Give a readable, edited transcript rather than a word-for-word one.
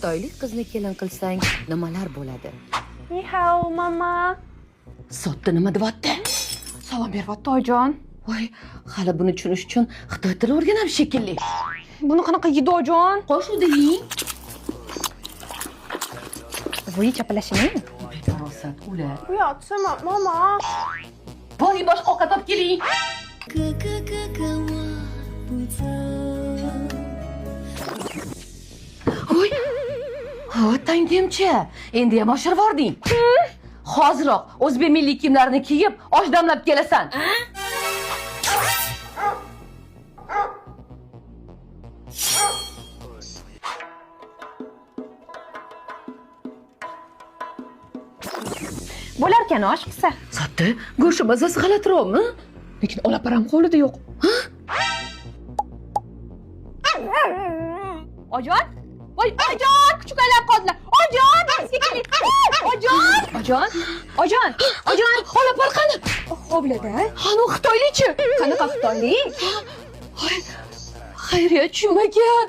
xitoylik qizni kelin qilsang nimalar bo'ladi? Ni hao, mama. Sotda nima deyapti? Salom beryapti oyijon. Voy, hali buni tushunish uchun xitoy tili o'rganamiz shekilli. Buni qanaqa yeydi oyijon? Qo'shuvda yeng. Voy, chapalashing. Betarosat ular. Uyatsana, mama. Voy, boshqa ovqat olib keling. 哥哥哥哥我不走。 Voy. Ha, tangemcha. Endi ham oshirib yubording. Hoziroq o'zbek milliy kiyimlarini kiyib, osh damlab kelasan. Bo'larkan osh qilsa. Sotda go'sht mazasi g'alatiroqmi? Lekin olaparam qo'lida yo'q. Ojon? Voy, ojon, kuchuklar qoldilar. Ojon, sekinlik. Ojon. Ojon, olapar qani? Hovlida. Hanu xitoylikchi. Qanaqa xitoylik? Xayriyat tushunmagan.